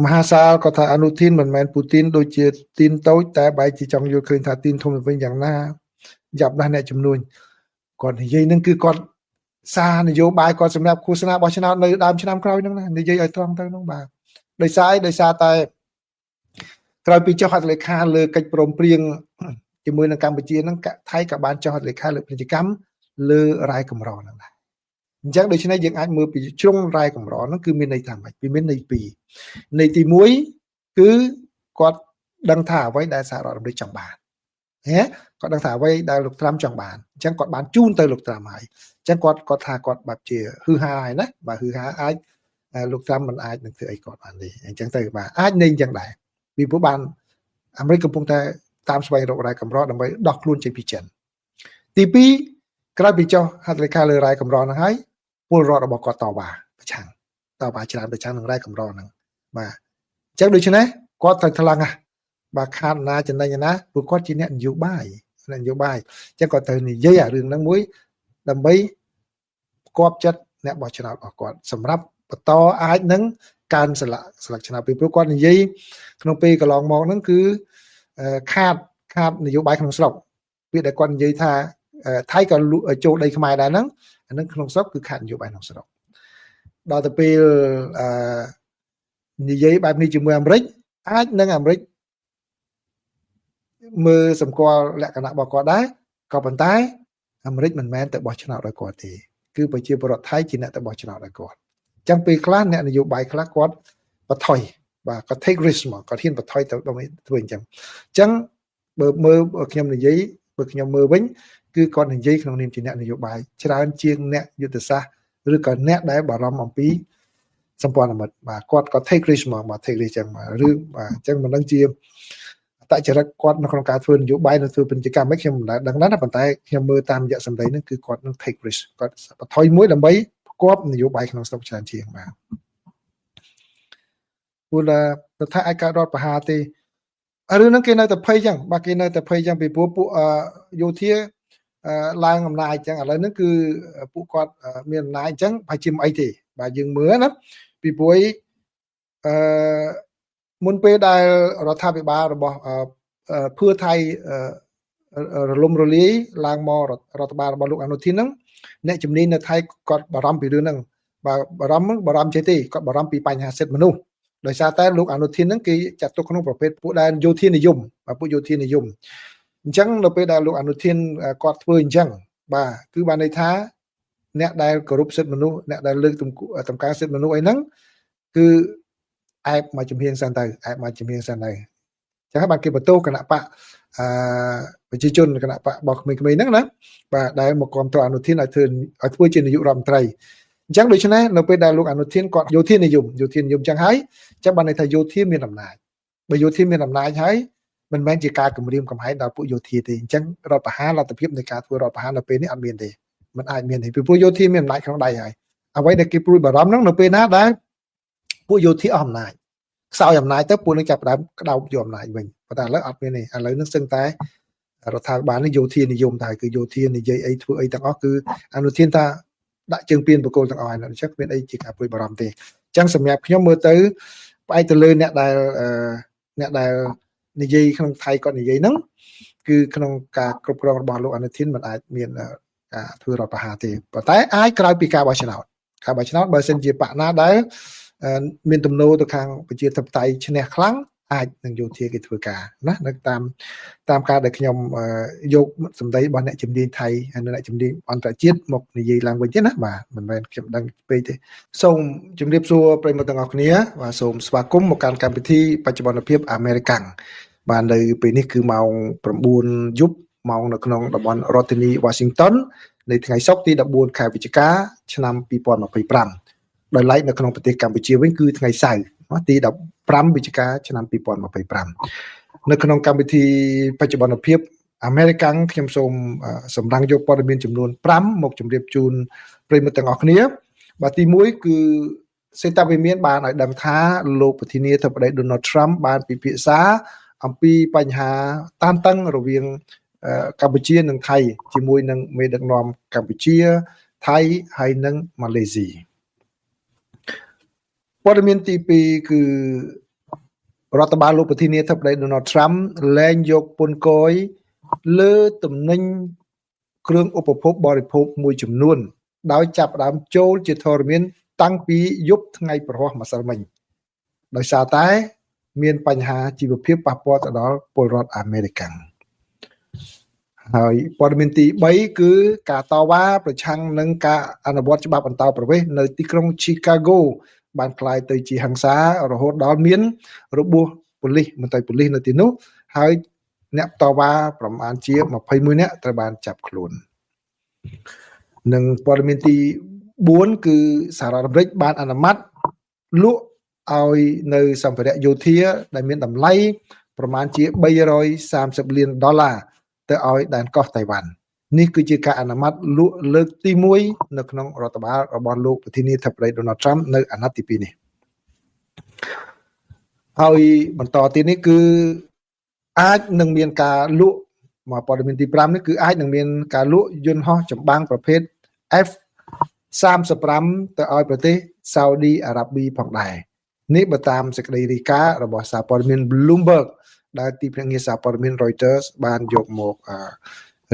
មហាសាលក៏ថាអនុធានមិនមែនពូទីនដូចជាទីនតូចតែបែរជាចង់យល់ឃើញថាទីនធំវិញយ៉ាងណាយ៉ាប់ណាស់អ្នកជំនួញគាត់និយាយនឹងគឺគាត់សារនយោបាយគាត់សម្រាប់ឃោសនាបោះឆ្នោតនៅដើមឆ្នាំក្រោយហ្នឹងណានិយាយឲ្យត្រង់ទៅហ្នឹងបាទដោយសារតែក្រោយពីចុះហត្ថលេខាលើកិច្ចព្រមព្រៀងជាមួយនឹងកម្ពុជាហ្នឹងថៃក៏បានចុះហត្ថលេខាលើពាណិជ្ជកម្មលើរ៉ែកម្រហ្នឹងដែរអញ្ចឹងដូច្នេះយើងអាចមើលពីជ្រុងរ៉ែកម្រហ្នឹងគឺមានន័យថាម៉េចវាមានន័យពីរន័យទី1គឺគាត់ដឹងថាអ្វីដែលសហរដ្ឋអាមេរិកចង់បានគាត់ដឹងថាអ្វីដែលលោកត្រាំចង់បានអញ្ចឹងគាត់បានជូនទៅលោកត្រាំហើយអញ្ចឹងគាត់ថាគាត់បែបជាហឺហាហើយណាបាទហឺហាអាចលោកត្រាំមិនអាចនឹងធ្វើអីគាត់បានទេអញ្ចឹងទៅបាទអាចន័យអញ្ចឹងដែរពីព្រោះបានអាមេរិកកំពុងតែតាមស្វែងរករ៉ែកម្រដើម្បីដោះខ្លួនចេញពីចិនទី2ក្រោយពីចុះហត្ថលេខាលើរ៉ែកម្រហ្នឹងហើយពលរដ្ឋរបស់គាត់តវ៉ាប្រឆាំងច្រើនប្រឆាំងនឹងរ៉ែកម្រហ្នឹងបាទអញ្ចឹងដូច្នេះគាត់ត្រូវថ្លឹងបាទខាតណាចំណេញណាព្រោះគាត់ជាអ្នកនយោបាយអញ្ចឹងគាត់ត្រូវនិយាយអារឿងហ្នឹងមួយដើម្បីគប់ចិត្តអ្នកបោះឆ្នោតរបស់គាត់សម្រាប់បន្តអាចនឹងកើនស្លឹកឆ្នោតពីព្រោះគាត់និយាយក្នុងពេលកន្លងមកហ្នឹងគឺខាតនយោបាយក្នុងស្រុកពាក្យដែលគាត់និយាយថាថៃក៏ចូលដីខ្មែរដែរហ្នឹងអានឹងក្នុងស្រុកគឺខាតនយោបាយក្នុងស្រុកដល់ទៅពេលនិយាយបែបនេះជាមួយអាមេរិកអាចនឹងអាមេរិកមើលសម្គាល់លក្ខណៈរបស់គាត់ដែរក៏ប៉ុន្តែអាមេរិកមិនមែនទៅបោះឆ្នោតឲ្យគាត់ទេគឺប្រជាពលរដ្ឋថៃជាអ្នកទៅបោះឆ្នោតឲ្យគាត់អញ្ចឹងពេលខ្លះអ្នកនយោបាយខ្លះគាត់បថុយបាទគាត់ take risk មកគាត់ហ៊ានបថុយទៅដើម្បីធ្វើអញ្ចឹងបើមើលខ្ញុំនិយាយបើខ្ញុំមើលវិញគឺគាត់និយាយក្នុងនាមជាអ្នកនយោបាយច្រើនជាងអ្នកយុទ្ធសាស្ត្រឬក៏អ្នកដែលបារម្ភអំពីសម្ព័ន្ធមិត្តបាទគាត់ take risk មក take risk ចឹងមកឬបាទអញ្ចឹងមិនដឹងជាតចរិតគាត់នៅក្នុងការធ្វើនយោបាយនៅធ្វើពាណិជ្ជកម្មខ្ញុំមិនដឹងណាប៉ុន្តែខ្ញុំមើលតាមរយៈសម្ដីហ្នឹងគឺគាត់នឹង take risk គាត់បថុយមួយដើម្បីផ្គប់នយោបាយក្នុងស្រុកច្រើនជាងបាទព្រោះថាអាចកើតរដ្ឋប្រហារទេរឿងហ្នឹងគេនៅតែភ័យចឹងបាទគេនៅតែភ័យចឹងពីព្រោះពួកយោធាឡើងអំណាចចឹងឥឡូវហ្នឹងគឺពួកគាត់មានអំណាចអញ្ចឹងប្រហែលជាមិនអីទេបាទយើងមើលណាពីព្រោះមុនពេលដែលរដ្ឋាភិបាលរបស់ភឿថៃរលំរលាយឡើងមកររដ្ឋបាលរបស់លោកអនុធីនហ្នឹងអ្នកជំនាញនៅថៃគាត់បារម្ភពីរឿងហ្នឹងបាទបារម្ភចេះទេគាត់បារម្ភពីបញ្ហាសិទ្ធិមនុស្សដោយសារតែលោកអនុធីនហ្នឹងគេចាត់ទុកក្នុងប្រភេទពួកដែលយោធានិយមបាទពួកយោធានិយមអញ្ចឹងនៅពេលដែលលោកអនុធានគាត់ធ្វើអញ្ចឹងបាទគឺបានន័យថាអ្នកដែលគោរពសិទ្ធិមនុស្សអ្នកដែលលើកតម្កើងសិទ្ធិមនុស្សអីហ្នឹងគឺអែបមកជំហៀងសិនទៅអែបមកជំហៀងសិនទៅអញ្ចឹងបានគេបន្ទោសគណៈបកប្រជាជនគណៈបករបស់ក្មេងៗហ្នឹងណាបាទដែលមកគ្រប់គ្រងអនុធានឲ្យធ្វើជានាយករដ្ឋមន្ត្រីអញ្ចឹងដូច្នេះនៅពេលដែលលោកអនុធានគាត់យោធានិយមអញ្ចឹងហើយអញ្ចឹងបានន័យថាយោធាមានអំណាចបើយោធាមានអំណាចហើយមិនមែនជាការគម្រាមកំហែងដល់ពួកយោធាទេអញ្ចឹងរដ្ឋប្រហារលទ្ធភាពនៃការធ្វើរដ្ឋប្រហារនៅពេលនេះអត់មានទេមិនអាចមានទេពីព្រោះយោធាមានអំណាចក្នុងដៃហើយអ្វីដែលគេព្រួយបារម្ភហ្នឹងនៅពេលណាដែលពួកយោធាអស់អំណាចខ្សោយអំណាចទៅពួកនឹងចាប់ផ្ដើមក្តោបយកអំណាចវិញប៉ុន្តែឥឡូវអត់មានទេឥឡូវនឹងសឹងតែរដ្ឋាភិបាលនេះយោធានិយមតែគឺយោធានិយាយអីធ្វើអីទាំងអស់គឺអនុធានថាដាក់ជើងពៀនបកគោលទាំងអស់ហើយអញ្ចឹងគ្មានអីជាការព្រួយបារម្ភទេអញ្ចឹងសម្រាប់ខ្ញុំមើលទៅផ្អែកទៅលើអ្នកដែលនិយាយក្នុងថៃគាត់និយាយហ្នឹងគឺក្នុងការគ្រប់គ្រងរបស់លោកអនុធានមិនអាចមានការធ្វើរដ្ឋប្រហារទេប៉ុន្តែអាចក្រោយពីការបោះឆ្នោតបើសិនជាបកណាដែលមានទំនោរទៅខាងប្រជាធិបតេយ្យឈ្នះខ្លាំងអាចនឹងយោធាគេធ្វើការណានៅតាមការដែលខ្ញុំយកសម្ដីរបស់អ្នកជំនាញថៃហើយអ្នកជំនាញអន្តរជាតិមកនិយាយឡើងវិញទេណាបាទមិនមែនខ្ញុំដឹងពេកទេសូមជម្រាបសួរប្រិយមិត្តទាំងអស់គ្នាបាទសូមស្វាគមន៍មកកាន់កម្មវិធីបច្ចុប្បន្នភាពអាមេរិកាំងបាទនៅពេលនេះគឺម៉ោង9យប់ម៉ោងនៅក្នុងតំបន់រដ្ឋធានី Washington នៅថ្ងៃសុក្រទី14ខែវិច្ឆិកាឆ្នាំ2025ដោយឡែកនៅក្នុងប្រទេសកម្ពុជាវិញគឺថ្ងៃសៅរ៍ទី15វិច្ឆិកាឆ្នាំ2025នៅក្នុងកម្មវិធីបច្ចុប្បន្នភាពអាមេរិកាំងខ្ញុំសូមសម្ដង់យកព័ត៌មានចំនួន5មកជម្រាបជូនប្រិយមិត្តទាំងអស់គ្នាបាទទី1គឺសេតវិមានបានឲ្យដឹងថាលោកប្រធានាធិបតី Donald Trump បានពិភាក្សាអំពីបញ្ហាតានតឹងរវាងកម្ពុជានិងថៃជាមួយនឹងមេដឹកនាំកម្ពុជាថៃហើយនិងម៉ាឡេស៊ីព័ត៌មានទី2គឺ រដ្ឋបាលលោកប្រធានាធិបតី Donald Trump លែងយកពន្ធគយលើទំនិញគ្រឿងឧបភោគបរិភោគមួយចំនួនដោយចាប់ផ្ដើមចូលជាធរមានតាំងពីយប់ថ្ងៃប្រហ័សម្សិលមិញដោយសារតែមានបញ្ហាជីវភាពប៉ះពាល់ទៅដល់ពលរដ្ឋអាមេរិកាំងហើយព័ត៌មានទី3គឺការតវ៉ាប្រឆាំងនឹងការអនុវត្តច្បាប់អន្តោប្រវេសន៍នៅទីក្រុង Chicago បានក្លាយទៅជាហិង្សារហូតដល់មានរបួសប៉ូលីសមន្ត្រីប៉ូលីសនៅទីនោះហើយអ្នកតវ៉ាប្រមាណជា21នាក់ត្រូវបានចាប់ខ្លួននិងព័ត៌មានទី4គឺសហរដ្ឋអាមេរិកបានអនុម័តលក់ឲ្យនៅសម្ភារៈយោធាដែលមានតម្លៃប្រមាណជា$330 លានទៅឲ្យដែនកោះតៃវ៉ាន់នេះគឺជាការអនុម័តលក់លើកទី1នៅក្នុងរដ្ឋបាលរបស់លោកប្រធានាធិបតី Donald Trump នៅអាណត្តិទី2នេះហើយបន្តទៀតនេះគឺអាចនឹងមានការលក់មកព័ត៌មានទី5នេះគឺអាចនឹងមានការលក់យន្តហោះចម្បាំងប្រភេទ F-35 ទៅឲ្យប្រទេសសាអូឌីអារ៉ាប៊ីផងដែរនេះបើតាមសេចក្តីរាយការណ៍របស់សារព័ត៌មាន Bloomberg ដែលទីភ្នាក់ងារសារព័ត៌មាន Reuters បានយកមក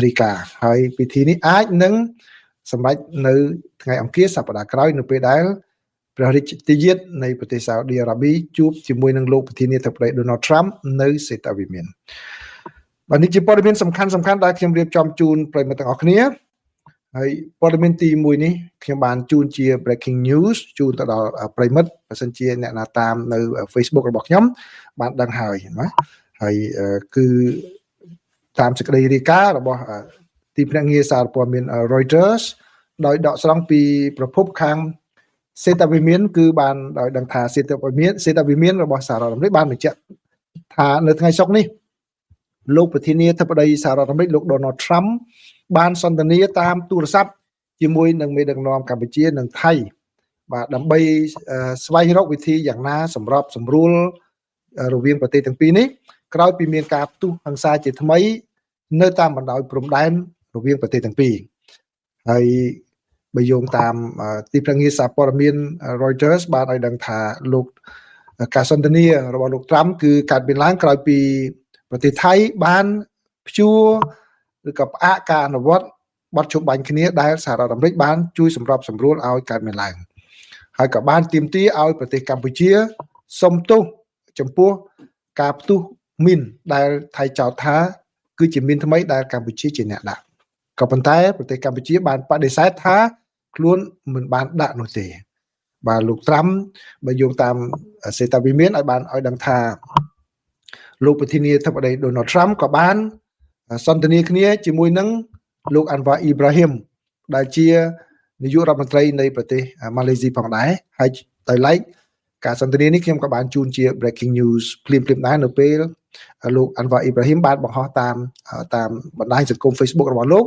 រាយការណ៍ហើយពិធីនេះអាចនឹងសម្រេចនៅថ្ងៃអង្គារសប្តាហ៍ក្រោយនៅពេលដែលព្រះរាជទាយាទនៃប្រទេសសាអូឌីអារ៉ាប៊ីជួបជាមួយនឹងលោកប្រធានាធិបតី Donald Trump នៅសេតាវិមានបាទនេះជាព័ត៌មានសំខាន់ដែលខ្ញុំរៀបចំជូនប្រិយមិត្តទាំងអស់គ្នាហើយព័ត៌មានទី1នេះខ្ញុំបានជូនជា breaking news ជូនទៅដល់ប្រិយមិត្តបើសិនជាអ្នកណាតាមនៅ Facebook របស់ខ្ញុំបានដឹងហើយណាហើយគឺតាមសេចក្តីរាយការណ៍របស់ទីភ្នាក់ងារសារព័ត៌មាន Reuters ដោយដកស្រង់ពីប្រភពខាងសេតាវិមានគឺបានដោយដឹងថាសេតាវិមានរបស់សហរដ្ឋអាមេរិកបានបញ្ជាក់ថានៅថ្ងៃសុក្រនេះលោកប្រធានាធិបតីសហរដ្ឋអាមេរិកលោក Donald Trump បានសន្ទនាតាមទូរស័ព្ទជាមួយនឹងមេដឹកនាំកម្ពុជានិងថៃបាទដើម្បីស្វែងរកវិធីយ៉ាងណាសម្របសម្រួលរវាងប្រទេសទាំងពីរនេះក្រោយពីមានការផ្ទុះហិង្សាជាថ្មីនៅតាមបណ្ដោយព្រំដែនរវាងប្រទេសទាំងពីរហើយបើយោងតាមទីភ្នាក់ងារសារព័ត៌មាន Reuters បានឲ្យដឹងថាលោកការសន្ទនារបស់លោក Trump គឺកើតមានឡើងក្រោយពីប្រទេសថៃបានព្យួរឬក៏ផ្អាកការអនុវត្តបទជុំបាញ់គ្នាដែលសហរដ្ឋអាមេរិកបានជួយសម្របសម្រួលឲ្យកើតមានឡើងហើយក៏បានទាមទារឲ្យប្រទេសកម្ពុជាសុំទោសចំពោះការផ្ទុះមីនដែលថៃចោទថាគឺជាមីនថ្មីដែលកម្ពុជាជាអ្នកដាក់ក៏ប៉ុន្តែប្រទេសកម្ពុជាបានបដិសេធថាខ្លួនមិនបានដាក់នោះទេបាទលោក Trump បើយោងតាមសេតាវិមានឲ្យបានឲ្យដឹងថាលោកប្រធានាធិបតី Donald Trump ក៏បានសន្ទនាគ្នាជាមួយនឹងលោក Anwar Ibrahim ដែលជានាយករដ្ឋមន្ត្រីនៃប្រទេសម៉ាឡេស៊ីផងដែរហើយដោយឡែកការសន្ទនានេះខ្ញុំក៏បានជូនជា breaking news ភ្លាមដែរនៅពេលលោក Anwar Ibrahim បានបង្ហោះតាមបណ្ដាញសង្គម Facebook របស់លោក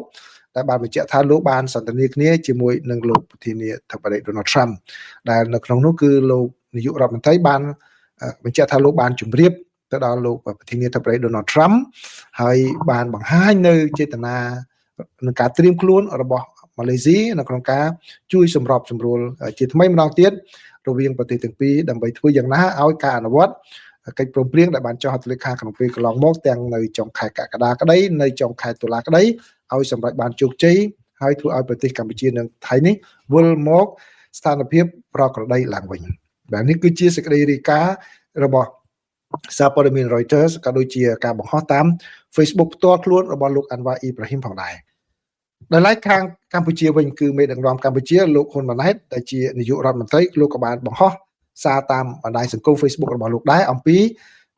ដែលបានបញ្ជាក់ថាលោកបានសន្ទនាគ្នាជាមួយនឹងលោកប្រធានាធិបតី Donald Trump ដែលនៅក្នុងនោះគឺលោកនាយករដ្ឋមន្ត្រីបានបញ្ជាក់ថាលោកបានជម្រាបទៅដល់លោកប្រធានាធិបតី Donald Trump ហើយបានបង្ហាញនៅចេតនានឹងការត្រៀមខ្លួនរបស់ម៉ាឡេស៊ីនៅក្នុងការជួយសម្របសម្រួលជាថ្មីម្ដងទៀតរវាងប្រទេសទាំងពីរដើម្បីធ្វើយ៉ាងណាឲ្យការអនុវត្តកិច្ចព្រមព្រៀងដែលបានចុះហត្ថលេខាក្នុងពេលកន្លងមកទាំងនៅចុងខែកក្កដាក្តីនៅចុងខែតុលាក្តីឲ្យសម្រេចបានជោគជ័យហើយធ្វើឲ្យប្រទេសកម្ពុជានិងថៃនេះវិលមកស្ថានភាពប្រក្រតីឡើងវិញបាទនេះគឺជាសេចក្តីរាយការណ៍របស់សារព័ត៌មាន Reuters ក៏ដូចជាការបង្ហោះតាម Facebook ផ្ទាល់ខ្លួនរបស់លោក Anwar Ibrahim ផងដែរដោយឡែកខាងកម្ពុជាវិញគឺមេដឹកនាំកម្ពុជាលោកហ៊ុនម៉ាណែតដែលជានាយករដ្ឋមន្ត្រីលោកក៏បានបង្ហោះសារតាមបណ្ដាញសង្គម Facebook របស់លោកដែរអំពី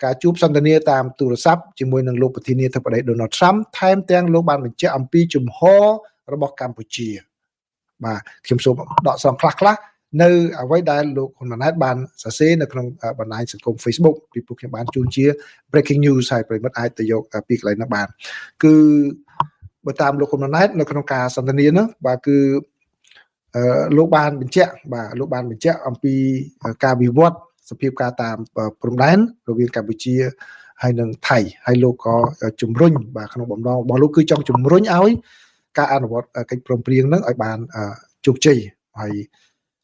ការជួបសន្ទនាតាមទូរស័ព្ទជាមួយនឹងលោកប្រធានាធិបតី Donald Trump ថែមទាំងលោកបានបញ្ជាក់អំពីជំហររបស់កម្ពុជាបាទខ្ញុំសូមដកស្រង់ខ្លះនៅអ្វីដែលលោកហ៊ុនម៉ាណែតបានសរសេរនៅក្នុងបណ្ដាញសង្គម Facebook ពីពួកខ្ញុំបានជូនជា breaking news ហើយប្រិយមិត្តអាចទៅយកពីកន្លែងនោះបានគឺបើតាមលោកហ៊ុនម៉ាណែតនៅក្នុងការសន្ទនានោះបាទគឺលោកបានបញ្ជាក់អំពីការវិវត្តសភាពការតាមព្រំដែនរវាងកម្ពុជាហើយនិងថៃហើយលោកក៏ជំរុញបាទក្នុងបំណងរបស់លោកគឺចង់ជំរុញឲ្យការអនុវត្តកិច្ចព្រមព្រៀងនឹងឲ្យបានជោគជ័យហើយ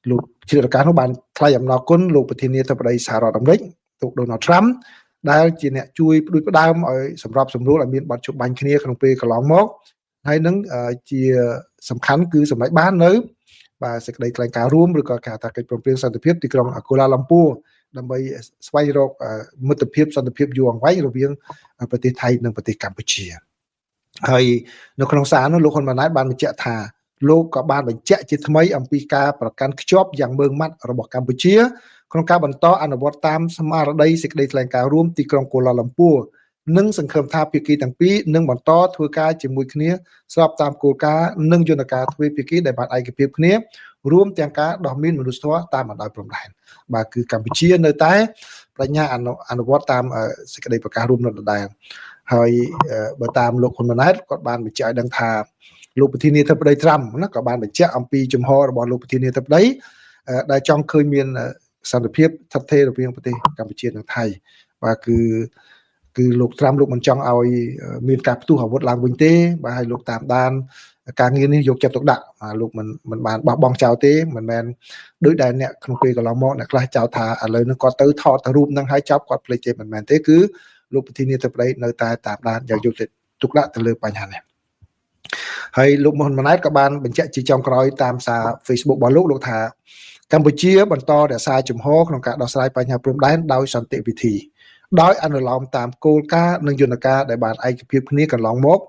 លោកជារាជការនោះបានថ្លែងអំណរគុណលោកប្រធានាធិបតីសហរដ្ឋអាមេរិក ទូ Donald Trump ដែលជាអ្នកជួយផ្ដួចផ្ដើមឲ្យសម្របសម្រួលឲ្យមានបទជបាញ់គ្នាក្នុងពេលកន្លងមកហើយនឹងជាសំខាន់គឺសម្រេចបាននៅបាទសេចក្តីថ្លែងការណ៍រួមឬក៏ការថាកិច្ចព្រមព្រៀងសន្តិភាពទីក្រុងកូឡាឡាំពួរដើម្បីស្វែងរកមិត្តភាពសន្តិភាពយូរអង្វែងរវាងប្រទេសថៃនិងប្រទេសកម្ពុជាហើយនៅក្នុងសារនោះលោកហ៊ុនម៉ាណែតបានបញ្ជាក់ថាលោកក៏បានបញ្ជាក់ជាថ្មីអំពីការប្រកាន់ខ្ជាប់យ៉ាងម៉ឺងម៉ាត់របស់កម្ពុជាក្នុងការបន្តអនុវត្តតាមស្មារតីសេចក្តីថ្លែងការណ៍រួមទីក្រុងកូឡាឡាំពួរនិងសង្ឃឹមថាភាគីទាំងពីរនឹងបន្តធ្វើការជាមួយគ្នាស្របតាមគោលការណ៍និងយន្តការទ្វេភាគីដែលបានឯកភាពគ្នារួមទាំងការដោះមានមនុស្សធម៌តាមបណ្ដោយព្រំដែនបាទគឺកម្ពុជានៅតែបញ្ញាអនុវត្តតាមសេចក្តីប្រកាសរួមនោះដដែលហើយបើតាមលោកហ៊ុនម៉ាណែតគាត់បានបញ្ជាក់ឲ្យដឹងថាលោកប្រធានាធិបតីត្រាំណាក៏បានបញ្ជាក់អំពីជំហររបស់លោកប្រធានាធិបតីដែលចង់ឃើញមានសន្តិភាពស្ថិតស្ថេររវាងប្រទេសកម្ពុជានិងថៃបាទគឺលោកត្រាំលោកមិនចង់ឲ្យមានការផ្ទុះអាវុធឡើងវិញទេបាទហើយលោកតាមដានការងារនេះយកចិត្តទុកដាក់លោកមិនបានបោះបង់ចោលទេមិនមែនដូចដែលអ្នកក្នុងពេលកន្លងមកអ្នកខ្លះចោទថាឥឡូវនេះគាត់ទៅថតរូបនឹងហើយចាប់គាត់ភ្លេចទេមិនមែនទេគឺលោកប្រធានាធិបតីនៅតែតាមដានយកចិត្តទុកដាក់ទៅលើបញ្ហានេះហើយលោកហ៊ុនម៉ាណែតក៏បានបញ្ជាក់ជាចុងក្រោយតាមសារ Facebook របស់លោកថាកម្ពុជាបន្តរក្សាជំហរក្នុងការដោះស្រាយបញ្ហាព្រំដែនដោយសន្តិវិធីដោយអនុលោមតាមគោលការណ៍និងយន្តការដែលបានឯកភាពគ្នាកន្លងមក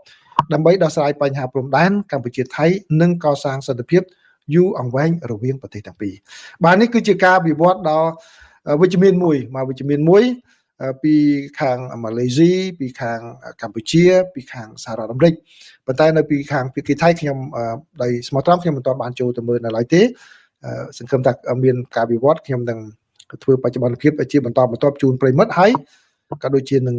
ដើម្បីដោះស្រាយបញ្ហាព្រំដែនកម្ពុជាថៃនិងកសាងសន្តិភាពយូរអង្វែងរវាងប្រទេសទាំងពីរបាទនេះគឺជាការវិវត្តដ៏វិជ្ជមានមួយពីខាងម៉ាឡេស៊ីពីខាងកម្ពុជាពីខាងសហរដ្ឋអាមេរិកប៉ុន្តែនៅពីខាងភាគីថៃខ្ញុំដោយស្មោះត្រង់ខ្ញុំមិនទាន់បានចូលទៅមើលនៅឡើយទេសង្ឃឹមថាមានការវិវត្តខ្ញុំនឹងធ្វើបច្ចុប្បន្នភាពជាបន្តបន្ទាប់ជូនប្រិមិត្តហើយក៏ដូចជានឹង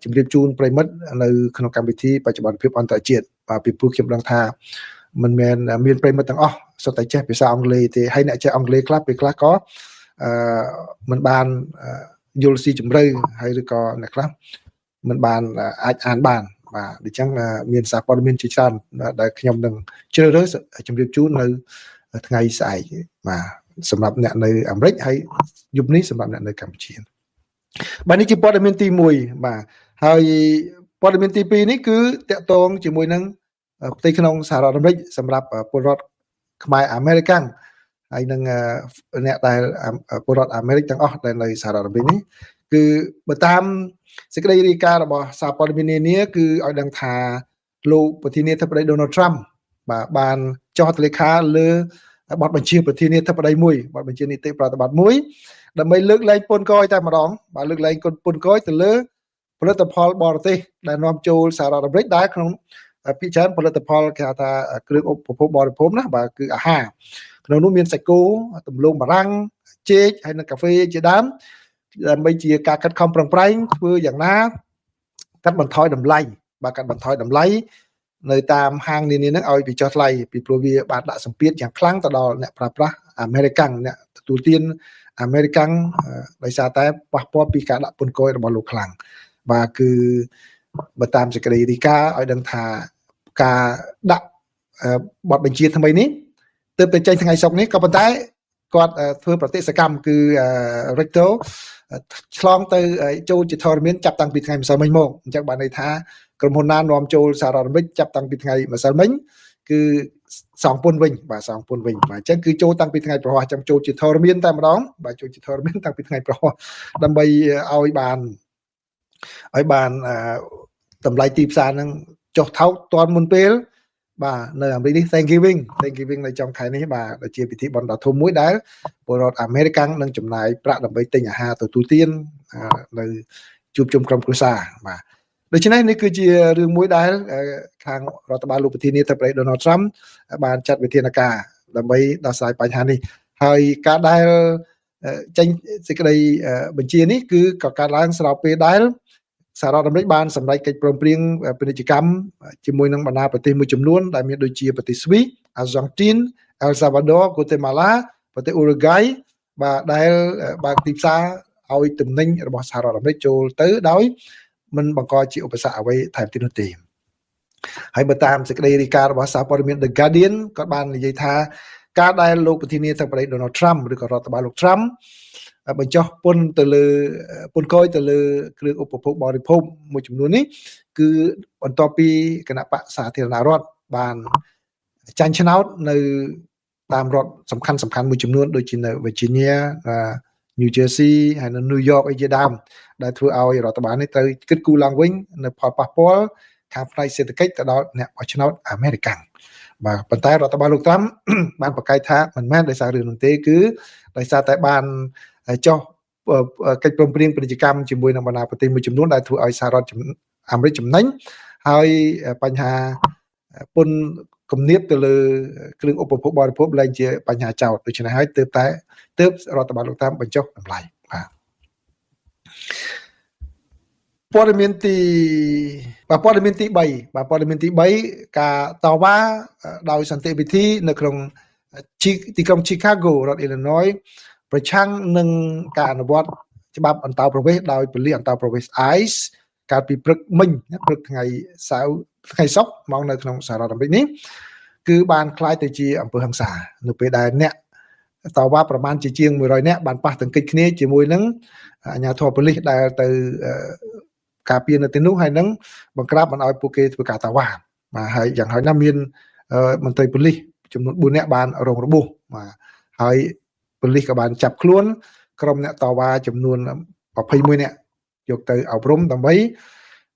ជម្រាបជូនប្រិមិត្តនៅក្នុងកម្មវិធីបច្ចុប្បន្នភាពអន្តរជាតិបាទពីព្រោះខ្ញុំដឹងថាមិនមែនមានប្រិមិត្តទាំងអស់សុទ្ធតែចេះភាសាអង់គ្លេសទេហើយអ្នកចេះអង់គ្លេសខ្លះពេលខ្លះក៏មិនបានយល់ស៊ីជម្រៅហើយឬក៏អ្នកខ្លះមិនបានអាចអានបានបាទដូច្នេះមានសារព័ត៌មានជាច្រើនដែលខ្ញុំនឹងជ្រើសរើសជម្រាបជូននៅថ្ងៃស្អែកបាទសម្រាប់អ្នកនៅអាមេរិកហើយយប់នេះសម្រាប់អ្នកនៅកម្ពុជាបាទនេះជាព័ត៌មានទី1បាទហើយព័ត៌មានទី2នេះគឺតកតងជាមួយនឹងផ្ទៃក្នុងសហរដ្ឋអាមេរិកសម្រាប់ពលរដ្ឋខ្មែរអាមេរិកាំងហើយនឹងអ្នកដែលពលរដ្ឋអាមេរិកទាំងអស់ដែលនៅសហរដ្ឋអាមេរិកនេះគឺបើតាមសេចក្តីរាយការណ៍របស់សារព័ត៌មាននានាគឺឲ្យដឹងថាលោកប្រធានាធិបតី Donald Trump បាទបានចុះហត្ថលេខាលើបទបញ្ជាប្រធានាធិបតីមួយបទបញ្ជានីតិប្រតិបត្តិមួយដើម្បីលើកលែងពន្ធគយតែម្ដងបាទលើកលែងពន្ធគយទៅលើផលិតផលបរទេសដែលនាំចូលសហរដ្ឋអាមេរិកដែលក្នុងភាគច្រើនផលិតផលគេហៅថាគ្រឿងឧបភោគបរិភោគណាបាទគឺអាហារក្នុងនោះមានសាច់គោទំលងបារាំងចេកហើយនិងកាហ្វេជាដើមដើម្បីជាការខិតខំប្រឹងប្រែងធ្វើយ៉ាងណាកាត់បន្ថយតម្លៃបាទកាត់បន្ថយតម្លៃនៅតាមហាងនានានឹងឲ្យវាចុះថ្លៃពីព្រោះវាបានដាក់សម្ពាធយ៉ាងខ្លាំងទៅដល់អ្នកប្រើប្រាស់អាមេរិកាំងអ្នកទទួលទានអាមេរិកាំងដោយសារតែប៉ះពាល់ពីការដាក់ពន្ធគយរបស់លោកខ្លាំងបាទគឺបើតាមសេចក្តីរាយការណ៍ឲ្យដឹងថាការដាក់បទបញ្ជាថ្មីនេះទើបតែចេញថ្ងៃសុក្រនេះក៏ប៉ុន្តែគាត់ធ្វើប្រតិសកម្មគឺ Recto ឆ្លងទៅចូលជាធរមានចាប់តាំងពីថ្ងៃម្សិលមិញមកអញ្ចឹងបានន័យថាក្រុមហ៊ុនណានាំចូលសហរដ្ឋអាមេរិកចាប់តាំងពីថ្ងៃម្សិលមិញគឺសងពន្ធវិញបាទសងពន្ធវិញបាទអញ្ចឹងគឺចូលតាំងពីថ្ងៃប្រហោះចាំចូលជាធរមានតែម្ដងបាទចូលជាធរមានតាំងពីថ្ងៃប្រហោះដើម្បីឲ្យបានតម្លៃទីផ្សារហ្នឹងចុះថោកទាន់មុនពេលបាទនៅអាមេរិកនេះ Thanksgiving នៅចុងខែនេះបាទដែលជាពិធីបុណ្យដ៏ធំមួយដែលពលរដ្ឋអាមេរិកាំងនឹងចំណាយប្រាក់ដើម្បីទិញអាហារទទួលទាននៅជួបជុំក្រុមគ្រួសារបាទដូច្នេះនេះគឺជារឿងមួយដែលខាងរដ្ឋបាលលោកប្រធានាធិបតី Donald Trump បានចាត់វិធានការដើម្បីដោះស្រាយបញ្ហានេះហើយការដែលចេញសេចក្តីបញ្ជានេះគឺក៏កើតឡើងស្របពេលដែលសហរដ្ឋអាមេរិកបានសម្រេចកិច្ចព្រមព្រៀងពាណិជ្ជកម្មជាមួយនឹងបណ្ដាប្រទេសមួយចំនួនដែលមានដូចជាប្រទេសស្វីស អាហ្សង់ទីន អែលសាវ៉ាដ័រ ហ្គូតេម៉ាឡាប្រទេសអ៊ុរុហ្គាយបាទដែលបើកទីផ្សារឲ្យទំនិញរបស់សហរដ្ឋអាមេរិកចូលទៅដោយមិនបង្កជាឧបសគ្គអ្វីថែមទៀតនោះទេហើយបើតាមសេចក្តីរាយការណ៍របស់សារព័ត៌មាន The Guardian ក៏បាននិយាយថាការដែលលោកប្រធានាធិបតី Donald Trump ឬក៏រដ្ឋបាលលោក Trump បញ្ចុះពន្ធទៅលើពន្ធគយទៅលើគ្រឿងឧបភោគបរិភោគមួយចំនួននេះគឺបន្ទាប់ពីគណៈបកសាធារណរដ្ឋបានចាញ់ឆ្នោតនៅតាមរដ្ឋសំខាន់មួយចំនួនដូចជានៅ Virginia New Jersey ហើយនៅ New York អីជាដើមដែលធ្វើឲ្យរដ្ឋបាលនេះត្រូវគិតគូរឡើងវិញនៅផលប៉ះពាល់ខាងផ្នែកសេដ្ឋកិច្ចទៅដល់អ្នកបោះឆ្នោតអាមេរិកបាទប៉ុន្តែរដ្ឋបាលលោកត្រាំបានប្រកែកថាមិនមែនដោយសាររឿងនោះទេគឺដោយសារតែបានចុះកិច្ចព្រមព្រៀងពាណិជ្ជកម្មជាមួយនឹងបណ្ដាប្រទេសមួយចំនួនដែលធ្វើឲ្យសហរដ្ឋអាមេរិកចំណេញហើយបញ្ហាពន្ធគំនាបទៅលើគ្រឿងឧបភោគបរិភោគលែងជាបញ្ហាចោទដូច្នេះហើយទើបរដ្ឋបាលលោកតាមបញ្ចុះតម្លៃបាទព័ត៌មានទី3ព័ត៌មានទី3ការតវ៉ាដោយសន្តិវិធីនៅក្នុងទីក្រុង Chicago រដ្ឋ Illinois ប្រឆាំងនឹងការអនុវត្តច្បាប់អន្តោប្រវេសន៍ដោយប៉ូលីសអន្តោប្រវេសន៍ ICE កាលពីព្រឹកមិញព្រឹកថ្ងៃសុក្រមកនៅក្នុងសហរដ្ឋអាមេរិកនេះគឺបានคล้ายទៅជាអំពើហិង្សានៅពេលដែលអ្នកតវ៉ាប្រមាណជាង100នាក់បានប៉ះទង្គិចគ្នាជាមួយនឹងអាជ្ញាធរប៉ូលីសដែលទៅការពារនៅទីនោះហើយនឹងបង្ក្រាបមិនឲ្យពួកគេធ្វើការតវ៉ាបាទហើយយ៉ាងហោចណាស់មានមន្ត្រីប៉ូលីសចំនួន4នាក់បានរងរបួសបាទហើយប៉ូលីសក៏បានចាប់ខ្លួនក្រុមអ្នកតវ៉ាចំនួន21នាក់យកទៅអប់រំដើម្បី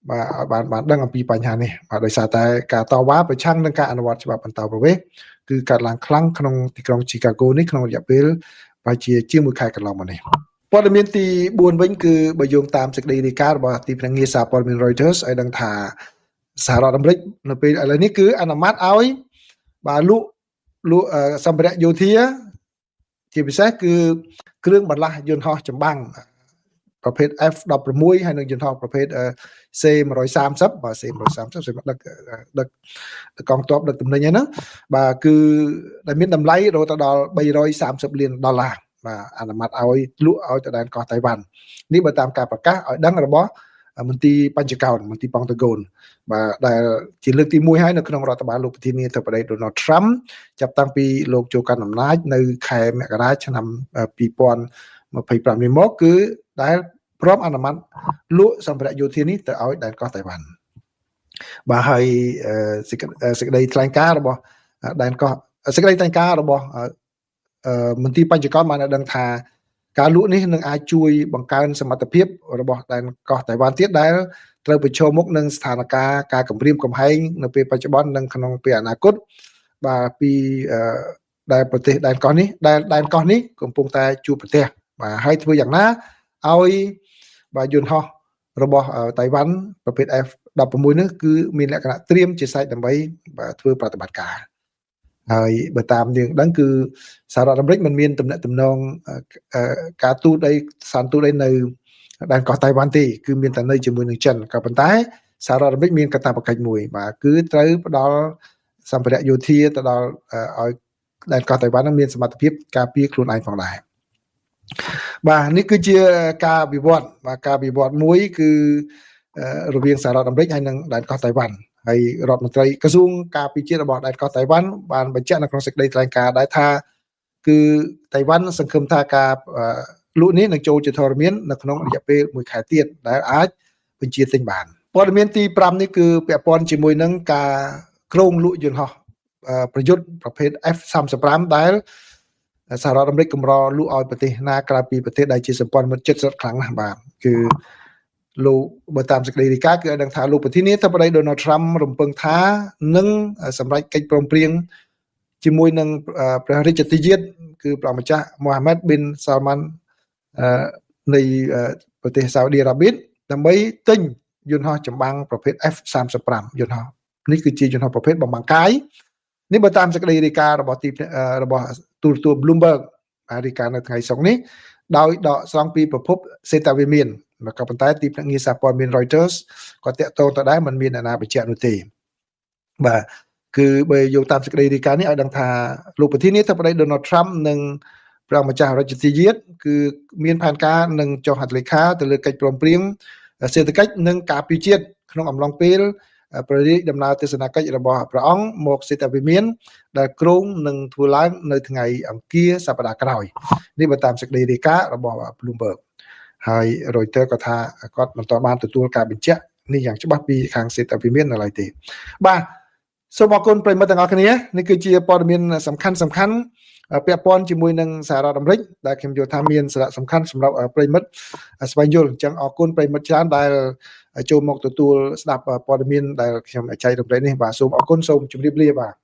បាទបានដឹងអំពីបញ្ហានេះបាទដោយសារតែការតវ៉ាប្រឆាំងនឹងការអនុវត្តច្បាប់អន្តោប្រវេសន៍គឺកើតឡើងខ្លាំងក្នុងទីក្រុង Chicago នេះក្នុងរយៈពេលប្រហែលជា1ខែកន្លងមកនេះព័ត៌មានទី4វិញគឺបើយោងតាមសេចក្តីរាយការណ៍របស់ទីភ្នាក់ងារសារព័ត៌មាន Reuters ឲ្យដឹងថាសហរដ្ឋអាមេរិកនៅពេលឥឡូវនេះគឺអនុម័តឲ្យបាទលក់សម្ភារៈយោធាជាពិសេសគឺគ្រឿងបន្លាស់យន្តហោះចម្បាំងប្រភេទ F16 ហើយនឹងយន្តហោះប្រភេទ C130 បាទ C130 សម្រាប់ដឹកកងទ័ពដឹកទំនិញហ្នឹងបាទគឺដែលមានតម្លៃរហូតដល់$330 លានបាទអនុម័តឲ្យលក់ឲ្យទៅដែនកោះតៃវ៉ាន់នេះបើតាមការប្រកាសឲ្យដឹងរបស់មន្ទីរបញ្ចកោណមន្ទីរប៉ង់តាហ្គោនបាទដែលជាលើកទី1ហើយនៅក្នុងរដ្ឋបាលលោកប្រធានាធិបតី Donald Trump ចាប់តាំងពីលោកចូលកាន់អំណាចនៅខែមករាឆ្នាំ2025នេះមកគឺដែលព្រមអនុម័តលក់សម្ភារៈយោធានេះទៅឲ្យដែនកោះតៃវ៉ាន់បាទហើយសេចក្តីថ្លែងការណ៍របស់ដែនកោះសេចក្តីថ្លែងការណ៍របស់មន្ទីរបញ្ចកោណបានដឹងថាការលក់នេះនឹងអាចជួយបង្កើនសមត្ថភាពរបស់ដែនកោះតៃវ៉ាន់ទៀតដែលត្រូវប្រឈមមុខនឹងស្ថានភាពការគំរាមកំហែងនៅពេលបច្ចុប្បន្ននិងក្នុងពេលអនាគតបាទពីដែលប្រទេសដែនកោះនេះកំពុងតែជួបប្រទះបាទហើយធ្វើយ៉ាងណាឲ្យបាទយន្តហោះរបស់តៃវ៉ាន់ប្រភេទ F16 នេះគឺមានលក្ខណៈត្រៀមជាស្រេចដើម្បីបាទធ្វើប្រតិបត្តិការហើយបើតាមយើងដឹងគឺសហរដ្ឋអាមេរិកមិនមានទំនាក់ទំនងការទូតអីសានទូតអីនៅដែនកោះតៃវ៉ាន់ទេគឺមានតែនៅជាមួយនឹងចិនក៏ប៉ុន្តែសហរដ្ឋអាមេរិកមានកាតព្វកិច្ចមួយបាទគឺត្រូវផ្ដល់សម្ភារៈយោធាទៅដល់ឲ្យដែនកោះតៃវ៉ាន់នឹងមានសមត្ថភាពការពារខ្លួនឯងផងដែរបាទនេះគឺជាការវិវត្តមួយគឺរវាងសហរដ្ឋអាមេរិកហើយនិងដែនកោះតៃវ៉ាន់ហើយរដ្ឋមន្ត្រីក្រសួងការពារជាតិរបស់ដែនកោះតៃវ៉ាន់បានបញ្ជាក់នៅក្នុងសេចក្តីថ្លែងការណ៍ដែរថាគឺតៃវ៉ាន់សង្ឃឹមថាការលក់នេះនឹងចូលជាធរមាននៅក្នុងរយៈពេល1ខែទៀតដែលអាចបញ្ជាទិញបានព័ត៌មានទី5នេះគឺពាក់ព័ន្ធជាមួយនឹងការគ្រោងលក់យន្តហោះប្រយុទ្ធប្រភេទ F35 ដែលសហរដ្ឋអាមេរិកកម្រលក់ឲ្យប្រទេសណាក្រៅពីប្រទេសដែលជាសម្ព័ន្ធមិត្តជិតស្និទ្ធខ្លាំងណាស់បាទគឺលោកបើតាមសេចក្តីរាយការណ៍គឺឲ្យដឹងថាលោកប្រធានាធិបតី Donald Trump រំពឹងថានឹងសម្រេចកិច្ចព្រមព្រៀងជាមួយនឹងព្រះរាជទាយាទគឺព្រះម្ចាស់ Mohammed bin Salman នៃប្រទេសសាអូឌីអារ៉ាប៊ីដើម្បីទិញយន្តហោះចម្បាំងប្រភេទ F35 យន្តហោះនេះគឺជាយន្តហោះប្រភេទបំបាំងកាយនេះបើតាមសេចក្តីរាយការណ៍របស់ទូរទស្សន៍ Bloomberg រាយការណ៍នៅថ្ងៃសុក្រនេះដោយដកស្រង់ពីប្រភពសេតាវិមានក៏ប៉ុន្តែទីភ្នាក់ងារសារព័ត៌មាន Reuters ក៏តាក់ទងទៅដែរមិនមានអ្នកណាបញ្ជាក់នោះទេបាទគឺបើយកតាមសេចក្តីរាយការណ៍នេះឲ្យដឹងថាលោកប្រធានាធិបតី Donald Trump និងព្រះម្ចាស់រាជទាយាទគឺមានផែនការនឹងចុះហត្ថលេខាទៅលើកិច្ចព្រមព្រៀងសេដ្ឋកិច្ចនិងការពារជាតិក្នុងអំឡុងពេល ព្រះរាជដំណើរទស្សនកិច្ចរបស់ព្រះអង្គមកសេតវិមានដែលគ្រោងនឹងធ្វើឡើងនៅថ្ងៃអង្គារសប្តាហ៍ក្រោយនេះបើតាមសេចក្តីរាយការណ៍របស់ Bloomberg ហើយ Reuters ក៏ថាគាត់មិនទាន់បានទទួលការបញ្ជាក់នេះយ៉ាងច្បាស់ពីខាងសេតវិមាននៅឡើយទេបាទសូមអរគុណប្រិយមិត្តទាំងអស់គ្នានេះគឺជាព័ត៌មានសំខាន់ពាក់ព័ន្ធជាមួយនឹងសហរដ្ឋអាមេរិកដែលខ្ញុំយល់ថាមានសារៈសំខាន់សម្រាប់ប្រិយមិត្តស្វែងយល់អញ្ចឹងអរគុណប្រិយមិត្តច្រើនដែលចូលមកទទួលស្ដាប់ព័ត៌មានដែលខ្ញុំចែករំលែកនេះបាទសូមអរគុណសូមជម្រាបលាបាទ